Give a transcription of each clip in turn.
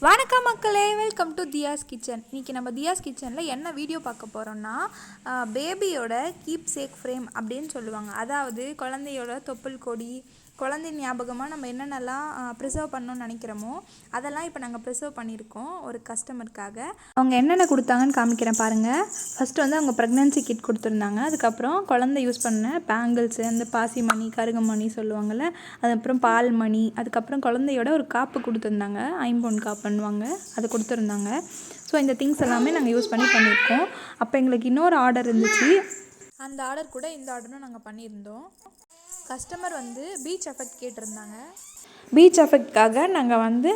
வணக்கம் மக்களே, welcome to தியாஸ் kitchen. இன்றைக்கி நம்ம தியாஸ் கிச்சனில் என்ன வீடியோ பார்க்க போகிறோன்னா, பேபியோட கீப் சேக் ஃப்ரேம் அப்படின்னு சொல்லுவாங்க. அதாவது குழந்தையோட தொப்புள் கொடி, குழந்தை ஞாபகமாக நம்ம என்னென்னலாம் ப்ரிசர்வ் பண்ணணும்னு நினைக்கிறோமோ அதெல்லாம் இப்போ நாங்கள் ப்ரிசர்வ் பண்ணியிருக்கோம் ஒரு கஸ்டமருக்காக. அவங்க என்னென்ன கொடுத்தாங்கன்னு காமிக்கிறேன் பாருங்கள். ஃபஸ்ட்டு வந்து அவங்க ப்ரெக்னென்சி கிட் கொடுத்துருந்தாங்க. அதுக்கப்புறம் குழந்தை யூஸ் பண்ண பேங்கிள்ஸு, அந்த பாசி மணி, கருகமணி சொல்லுவாங்கள்ல, அதுக்கப்புறம் பால் மணி, அதுக்கப்புறம் குழந்தையோட ஒரு காப்பு கொடுத்துருந்தாங்க, ஐம்பொன் காப்பு பண்ணுவாங்க, அது கொடுத்துருந்தாங்க. ஸோ இந்த திங்ஸ் எல்லாமே நாங்கள் யூஸ் பண்ணியிருக்கோம். அப்போ எங்களுக்கு இன்னொரு ஆர்டர் இருந்துச்சு. அந்த ஆர்டர் கூட இந்த ஆர்டரும் நாங்கள் பண்ணியிருந்தோம். கஸ்டமர் வந்து பீச் எஃபெக்ட் கேட்டிருந்தாங்க. பீச் எஃபெக்ட்காக நாங்கள் வந்து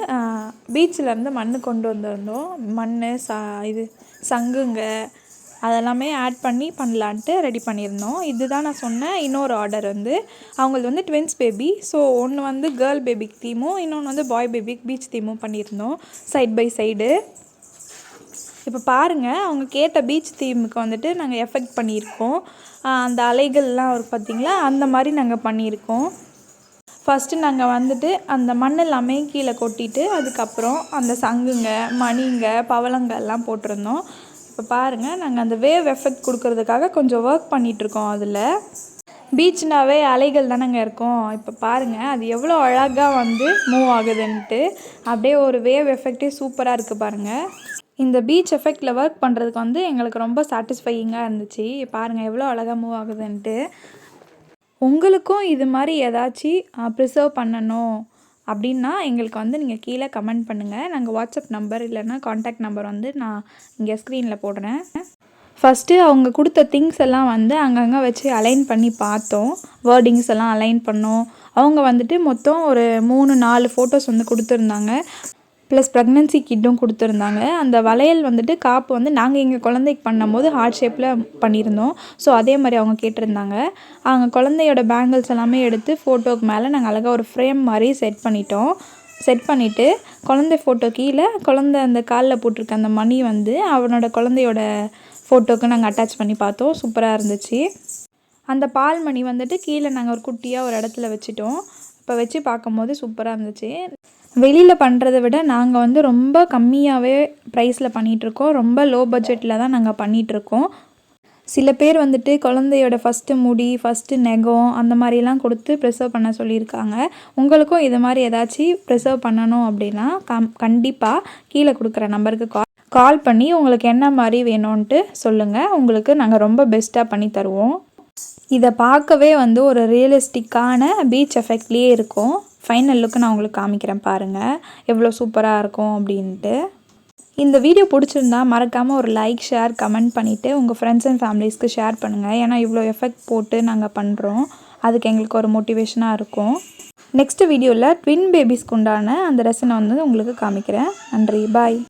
பீச்சிலேருந்து மண் கொண்டு வந்திருந்தோம். மண் இது சங்குங்க அதெல்லாமே ஆட் பண்ணி பண்ணலான்ட்டு ரெடி பண்ணியிருந்தோம். இதுதான் நான் சொன்னேன் இன்னொரு ஆர்டர் வந்து அவங்களுக்கு வந்து ட்வின்ஸ் பேபி. ஸோ ஒன்று வந்து கேர்ள் பேபிக்கு தீமும், இன்னொன்று வந்து பாய் பேபிக்கு பீச் தீமும் பண்ணியிருந்தோம் சைட் பை சைடு. இப்போ பாருங்கள், அவங்க கேட்ட பீச் தீமுக்கு வந்துட்டு நாங்கள் எஃபெக்ட் பண்ணியிருக்கோம். அந்த அலைகள்லாம் இருக்குது பார்த்திங்களா, அந்த மாதிரி நாங்கள் பண்ணியிருக்கோம். ஃபஸ்ட்டு நாங்கள் வந்துட்டு அந்த மண் எல்லாமே கீழே கொட்டிட்டு அதுக்கப்புறம் அந்த சங்குங்க, மணிங்க, பவளங்க எல்லாம் போட்டிருந்தோம். இப்போ பாருங்கள், நாங்கள் அந்த வேவ் எஃபெக்ட் கொடுக்கறதுக்காக கொஞ்சம் ஒர்க் பண்ணிகிட்ருக்கோம். அதில் பீச்னாவே அலைகள் தானேங்க இருக்கும். இப்போ பாருங்கள், அது எவ்வளோ அழகாக வந்து மூவ் ஆகுதுன்ட்டு. அப்படியே ஒரு வேவ் எஃபெக்டே சூப்பராக இருக்குது பாருங்கள். இந்த பீச் எஃபெக்டில் ஒர்க் பண்ணுறதுக்கு வந்து எங்களுக்கு ரொம்ப சாட்டிஸ்ஃபையிங்காக இருந்துச்சு. பாருங்கள் எவ்வளோ அழகாக மூவ் ஆகுதுன்ட்டு. உங்களுக்கும் இது மாதிரி ஏதாச்சும் ப்ரிசர்வ் பண்ணணும் அப்படின்னா எங்களுக்கு வந்து நீங்கள் கீழே கமெண்ட் பண்ணுங்கள். நாங்கள் வாட்ஸ்அப் நம்பர் இல்லைன்னா காண்டாக்ட் நம்பர் வந்து நான் இங்கே ஸ்க்ரீனில் போடுறேன். ஃபஸ்ட்டு அவங்க கொடுத்த திங்ஸ் எல்லாம் வந்து அங்கங்கே வச்சு அலைன் பண்ணி பார்த்தோம். வேர்டிங்ஸ் எல்லாம் அலைன் பண்ணோம். அவங்க வந்துட்டு மொத்தம் ஒரு 3-4 ஃபோட்டோஸ் வந்து கொடுத்துருந்தாங்க. ப்ளஸ் ப்ரெக்னென்சி கிட்டும் கொடுத்துருந்தாங்க. அந்த வளையல் வந்துட்டு காப்பு வந்து நாங்கள் எங்கள் குழந்தைக்கு பண்ணும்போது ஹார்ட் ஷேப்பில் பண்ணியிருந்தோம். ஸோ அதே மாதிரி அவங்க கேட்டிருந்தாங்க. அவங்க குழந்தையோட பேங்கிள்ஸ் எல்லாமே எடுத்து ஃபோட்டோக்கு மேலே நாங்கள் அழகாக ஒரு ஃப்ரேம் மாதிரி செட் பண்ணிவிட்டு குழந்தை ஃபோட்டோ கீழே குழந்தை அந்த காலில் போட்டிருக்க அந்த மணி வந்து அவனோட குழந்தையோட ஃபோட்டோக்கு நாங்கள் அட்டாச் பண்ணி பார்த்தோம். சூப்பராக இருந்துச்சு. அந்த பால் மணி வந்துட்டு கீழே நாங்கள் ஒரு குட்டியாக ஒரு இடத்துல வச்சுட்டோம். இப்போ வச்சு பார்க்கும்போது சூப்பராக இருந்துச்சு. வெளியில் பண்ணுறதை விட நாங்கள் வந்து ரொம்ப கம்மியாகவே ப்ரைஸில் பண்ணிகிட்ருக்கோம். ரொம்ப லோ பட்ஜெட்டில் தான் நாங்கள் பண்ணிகிட்ருக்கோம். சில பேர் வந்துட்டு குழந்தையோட ஃபஸ்ட்டு முடி, ஃபஸ்ட்டு நெகம் அந்த மாதிரிலாம் கொடுத்து ப்ரிசர்வ் பண்ண சொல்லியிருக்காங்க. உங்களுக்கும் இது மாதிரி ஏதாச்சும் ப்ரிசர்வ் பண்ணணும் அப்படின்னா கண்டிப்பாக கீழே கொடுக்குற நம்பருக்கு கால் பண்ணி உங்களுக்கு என்ன மாதிரி வேணும்ன்ட்டு சொல்லுங்கள். உங்களுக்கு நாங்கள் ரொம்ப பெஸ்ட்டாக பண்ணி தருவோம். இதை பார்க்கவே வந்து ஒரு ரியலிஸ்டிக்கான பீச் எஃபெக்ட்லேயே இருக்கும். ஃபைனல் லுக்கு நான் உங்களுக்கு காமிக்கிறேன் பாருங்கள், எவ்வளோ சூப்பராக இருக்கும் அப்படின்ட்டு. இந்த வீடியோ பிடிச்சிருந்தா மறக்காமல் ஒரு லைக், ஷேர், கமெண்ட் பண்ணிவிட்டு உங்கள் ஃப்ரெண்ட்ஸ் அண்ட் ஃபேமிலிஸ்க்கு ஷேர் பண்ணுங்கள். ஏன்னா இவ்வளோ எஃபெக்ட் போட்டு நாங்கள் பண்ணுறோம், அதுக்கு எங்களுக்கு ஒரு மோட்டிவேஷனாக இருக்கும். நெக்ஸ்ட் வீடியோவில் ட்வின் பேபிஸ்க்கு உண்டான அந்த ரெசனை வந்து உங்களுக்கு காமிக்கிறேன். நன்றி, பாய்.